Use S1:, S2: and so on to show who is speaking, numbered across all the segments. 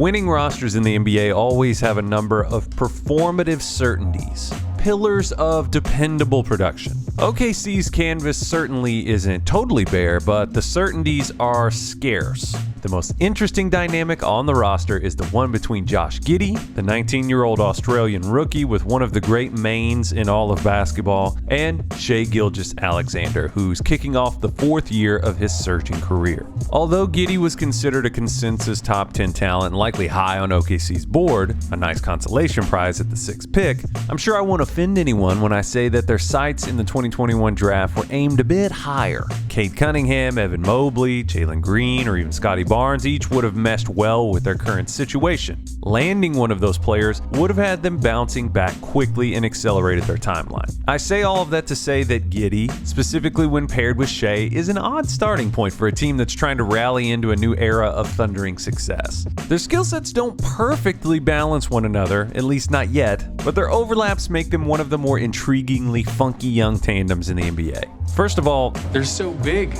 S1: Winning rosters in the NBA always have a number of performative certainties, pillars of dependable production. OKC's canvas certainly isn't totally bare, but the certainties are scarce. The most interesting dynamic on the roster is the one between Josh Giddey, the 19-year-old Australian rookie with one of the great mains in all of basketball, and Shai Gilgeous-Alexander, who's kicking off the 4th year of his surging career. Although Giddey was considered a consensus top 10 talent and likely high on OKC's board, a nice consolation prize at the 6th pick, I'm sure I won't offend anyone when I say that their sights in the 2021 draft were aimed a bit higher. Cade Cunningham, Evan Mobley, Jalen Green, or even Scotty Barnes each would have meshed well with their current situation. Landing one of those players would have had them bouncing back quickly and accelerated their timeline. I say all of that to say that Giddey, specifically when paired with Shai, is an odd starting point for a team that's trying to rally into a new era of thundering success. Their skill sets don't perfectly balance one another, at least not yet, but their overlaps make them one of the more intriguingly funky young tandems in the NBA. First of all,
S2: they're so big.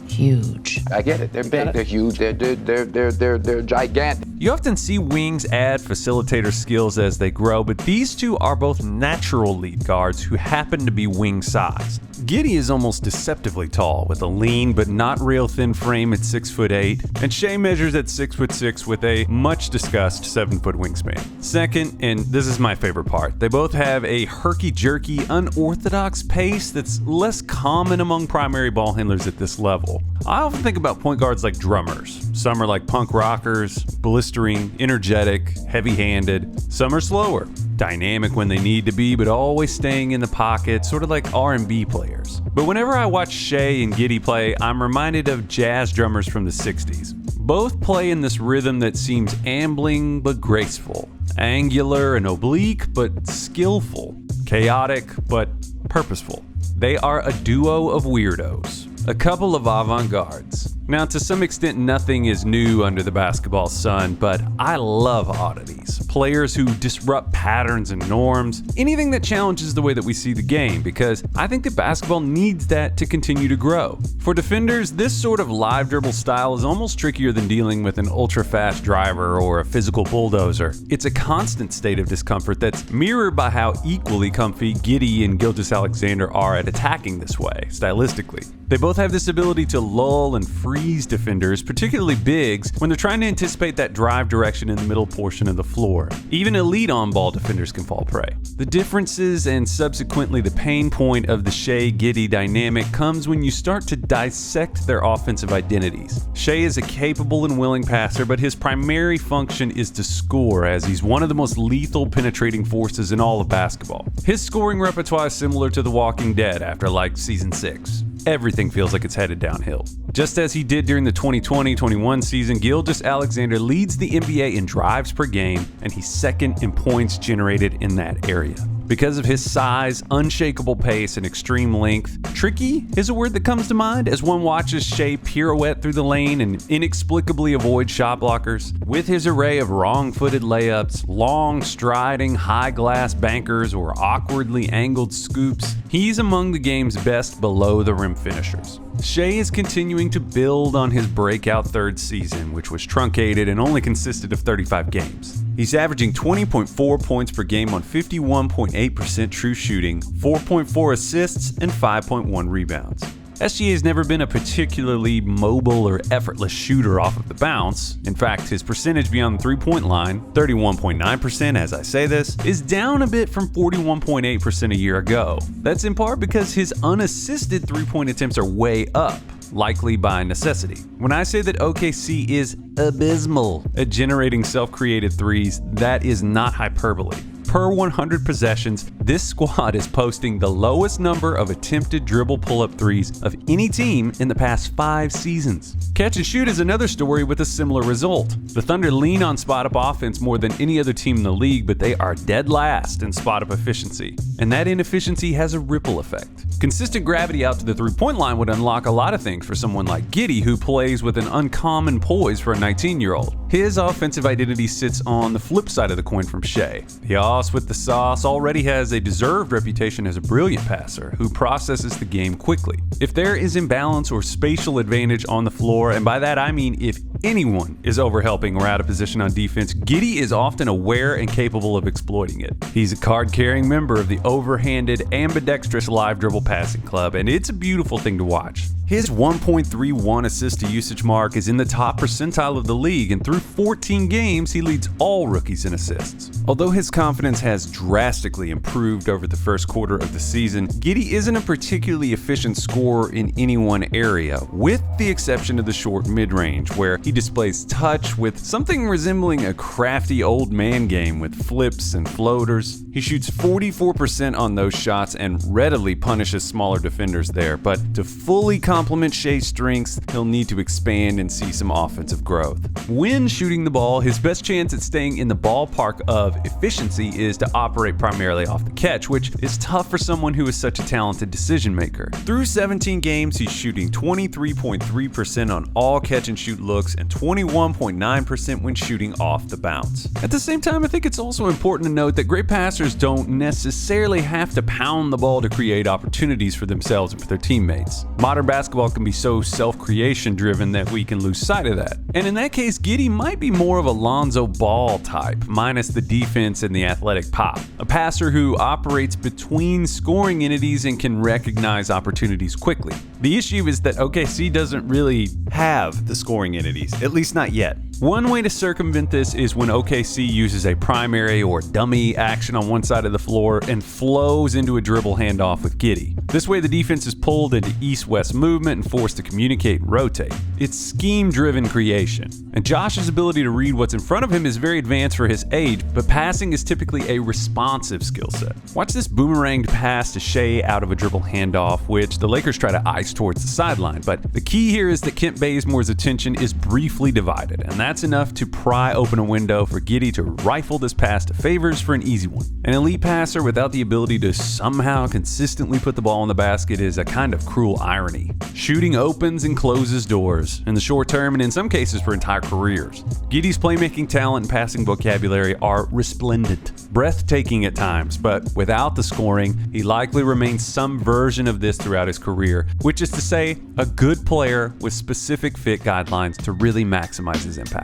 S3: Huge.
S4: I get it. They're big. They're huge. They're gigantic.
S1: You often see wings add facilitator skills as they grow, but these two are both natural lead guards who happen to be wing sized. Giddey is almost deceptively tall with a lean but not real thin frame at 6'8", and Shai measures at 6'6" with a much discussed 7-foot wingspan. Second, and this is my favorite part, they both have a herky-jerky, unorthodox pace that's less common among primary ball handlers at this level. I often think about point guards like drummers. Some are like punk rockers, blistering, energetic, heavy-handed. Some are slower, dynamic when they need to be, but always staying in the pocket, sort of like R&B players. But whenever I watch Shai and Giddey play, I'm reminded of jazz drummers from the 60s. Both play in this rhythm that seems ambling but graceful, angular and oblique but skillful, chaotic but purposeful. They are a duo of weirdos, a couple of avant-gardes. Now, to some extent, nothing is new under the basketball sun, but I love oddities. Players who disrupt patterns and norms, anything that challenges the way that we see the game, because I think that basketball needs that to continue to grow. For defenders, this sort of live dribble style is almost trickier than dealing with an ultra-fast driver or a physical bulldozer. It's a constant state of discomfort that's mirrored by how equally comfy Giddey and Gilgeous-Alexander are at attacking this way, stylistically. They both have this ability to lull and freeze defenders, particularly bigs, when they're trying to anticipate that drive direction in the middle portion of the floor. Even elite on-ball defenders can fall prey. The differences and subsequently the pain point of the Shai-Giddey dynamic comes when you start to dissect their offensive identities. Shai is a capable and willing passer, but his primary function is to score, as he's one of the most lethal penetrating forces in all of basketball. His scoring repertoire is similar to The Walking Dead after like season 6. Everything feels like it's headed downhill. Just as he did during the 2020-21 season, Gilgeous-Alexander leads the NBA in drives per game, and he's second in points generated in that area. Because of his size, unshakable pace, and extreme length, tricky is a word that comes to mind as one watches Shai pirouette through the lane and inexplicably avoid shot blockers. With his array of wrong-footed layups, long striding high glass bankers, or awkwardly angled scoops, he's among the game's best below-the-rim finishers. Shai is continuing to build on his breakout third season, which was truncated and only consisted of 35 games. He's averaging 20.4 points per game on 51.8% true shooting, 4.4 assists, and 5.1 rebounds. SGA has never been a particularly mobile or effortless shooter off of the bounce. In fact, his percentage beyond the three-point line, 31.9% as I say this, is down a bit from 41.8% a year ago. That's in part because his unassisted three-point attempts are way up, likely by necessity. When I say that OKC is abysmal at generating self-created threes, that is not hyperbole. Per 100 possessions, this squad is posting the lowest number of attempted dribble pull-up threes of any team in the past 5 seasons. Catch and shoot is another story with a similar result. The Thunder lean on spot-up offense more than any other team in the league, but they are dead last in spot-up efficiency. And that inefficiency has a ripple effect. Consistent gravity out to the three-point line would unlock a lot of things for someone like Giddey, who plays with an uncommon poise for a 19-year-old. His offensive identity sits on the flip side of the coin from Shai. The Hoss with the sauce already has a deserved reputation as a brilliant passer who processes the game quickly. If there is imbalance or spatial advantage on the floor, and by that I mean if anyone is overhelping or out of position on defense, Giddey is often aware and capable of exploiting it. He's a card-carrying member of the overhanded, ambidextrous live dribble passing club, and it's a beautiful thing to watch. His 1.31 assist to usage mark is in the top percentile of the league, and through 14 games, he leads all rookies in assists. Although his confidence has drastically improved over the first quarter of the season, Giddey isn't a particularly efficient scorer in any one area, with the exception of the short mid-range, where he displays touch with something resembling a crafty old man game with flips and floaters. He shoots 44% on those shots and readily punishes smaller defenders there, but to fully complement Shai's strengths, he'll need to expand and see some offensive growth. When shooting the ball, his best chance at staying in the ballpark of efficiency is to operate primarily off the catch, which is tough for someone who is such a talented decision maker. Through 17 games, he's shooting 23.3% on all catch and shoot looks and 21.9% when shooting off the bounce. At the same time, I think it's also important to note that great passers don't necessarily have to pound the ball to create opportunities for themselves and for their teammates. Modern basketball can be so self-creation driven that we can lose sight of that. And in that case, Giddey might be more of a Lonzo Ball type, minus the defense and the athletic pop. A passer who operates between scoring entities and can recognize opportunities quickly. The issue is that OKC doesn't really have the scoring entities, at least not yet. One way to circumvent this is when OKC uses a primary or dummy action on one side of the floor and flows into a dribble handoff with Giddey. This way the defense is pulled into east-west movement and forced to communicate and rotate. It's scheme-driven creation, and Josh's ability to read what's in front of him is very advanced for his age, but passing is typically a responsive skill set. Watch this boomeranged pass to Shai out of a dribble handoff, which the Lakers try to ice towards the sideline, but the key here is that Kent Bazemore's attention is briefly divided, and that's enough to pry open a window for Giddey to rifle this pass to Favors for an easy one. An elite passer without the ability to somehow consistently put the ball in the basket is a kind of cruel irony. Shooting opens and closes doors, in the short term and in some cases for entire careers. Giddey's playmaking talent and passing vocabulary are resplendent, breathtaking at times, but without the scoring, he likely remains some version of this throughout his career, which is to say, a good player with specific fit guidelines to really maximize his impact.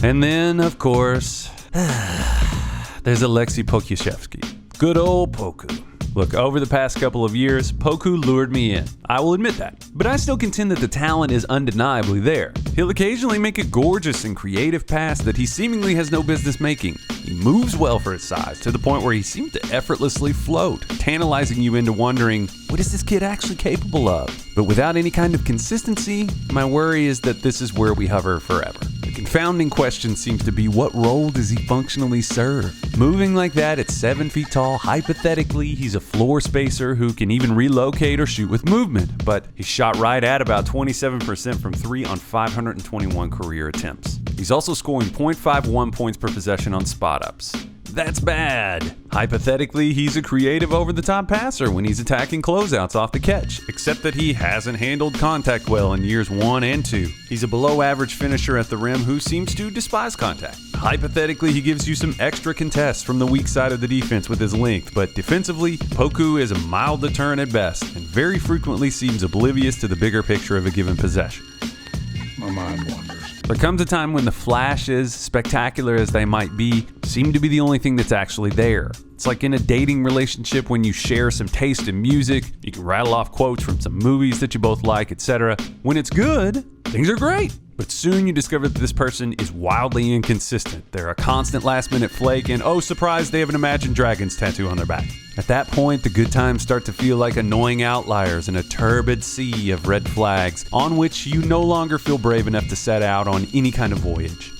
S1: And then, of course, there's Alexei Pokusevski. Good old Poku. Look, over the past couple of years, Poku lured me in. I will admit that. But I still contend that the talent is undeniably there. He'll occasionally make a gorgeous and creative pass that he seemingly has no business making. He moves well for his size, to the point where he seems to effortlessly float, tantalizing you into wondering, what is this kid actually capable of? But without any kind of consistency, my worry is that this is where we hover forever. The confounding question seems to be, what role does he functionally serve? Moving like that at 7 feet tall, hypothetically, he's a floor spacer who can even relocate or shoot with movement, but he shot right at about 27% from 3 on 521 career attempts. He's also scoring 0.51 points per possession on spot-ups. That's bad. Hypothetically, he's a creative over-the-top passer when he's attacking closeouts off the catch, except that he hasn't handled contact well in years 1 and 2. He's a below-average finisher at the rim who seems to despise contact. Hypothetically, he gives you some extra contests from the weak side of the defense with his length, but defensively, Poku is a mild deterrent at best and very frequently seems oblivious to the bigger picture of a given possession.
S2: My mind wanders.
S1: There comes a time when the flashes, spectacular as they might be, seem to be the only thing that's actually there. It's like in a dating relationship when you share some taste in music, you can rattle off quotes from some movies that you both like, etc. When it's good, things are great. But soon you discover that this person is wildly inconsistent. They're a constant last-minute flake, and oh surprise, they have an Imagine Dragons tattoo on their back. At that point, the good times start to feel like annoying outliers in a turbid sea of red flags on which you no longer feel brave enough to set out on any kind of voyage.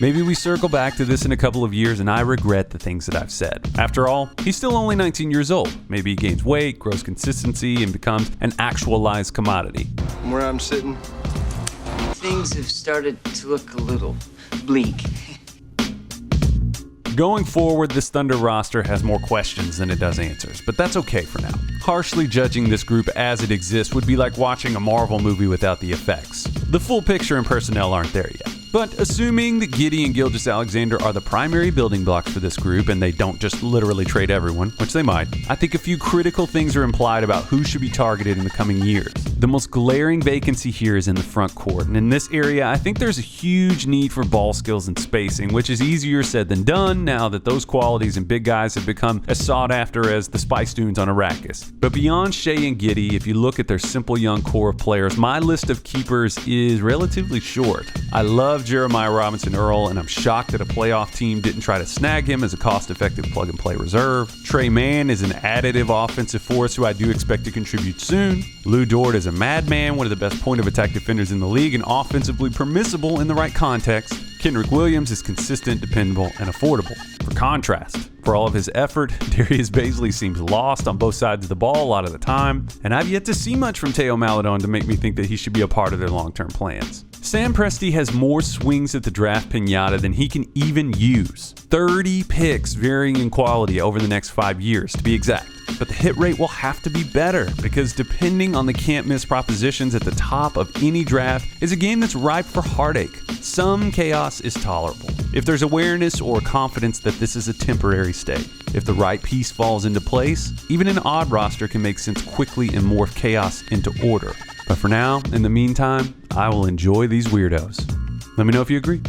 S1: Maybe we circle back to this in a couple of years and I regret the things that I've said. After all, he's still only 19 years old. Maybe he gains weight, grows consistency, and becomes an actualized commodity.
S2: Where I'm sitting,
S3: things have started to look a little bleak.
S1: Going forward, this Thunder roster has more questions than it does answers, but that's okay for now. Harshly judging this group as it exists would be like watching a Marvel movie without the effects. The full picture and personnel aren't there yet. But assuming that Giddey and Gilgeous-Alexander are the primary building blocks for this group and they don't just literally trade everyone, which they might, I think a few critical things are implied about who should be targeted in the coming years. The most glaring vacancy here is in the front court, and in this area I think there's a huge need for ball skills and spacing, which is easier said than done now that those qualities in big guys have become as sought after as the Spice Dunes on Arrakis. But beyond Shai and Giddey, if you look at their simple young core of players, my list of keepers is relatively short. I love Jeremiah Robinson Earl, and I'm shocked that a playoff team didn't try to snag him as a cost-effective plug-and-play reserve. Mann is an additive offensive force who I do expect to contribute soon. Lou Dort is a madman, one of the best point-of-attack defenders in the league, and offensively permissible in the right context. Kendrick Williams is consistent, dependable, and affordable. For contrast, for all of his effort, Darius Bazley seems lost on both sides of the ball a lot of the time, and I've yet to see much from Teo Maledon to make me think that he should be a part of their long-term plans. Sam Presti has more swings at the draft pinata than he can even use. 30 picks varying in quality over the next 5 years, to be exact. But the hit rate will have to be better because depending on the can't-miss propositions at the top of any draft is a game that's ripe for heartache. Some chaos is tolerable if there's awareness or confidence that this is a temporary state. If the right piece falls into place, even an odd roster can make sense quickly and morph chaos into order. But for now, in the meantime, I will enjoy these weirdos. Let me know if you agree.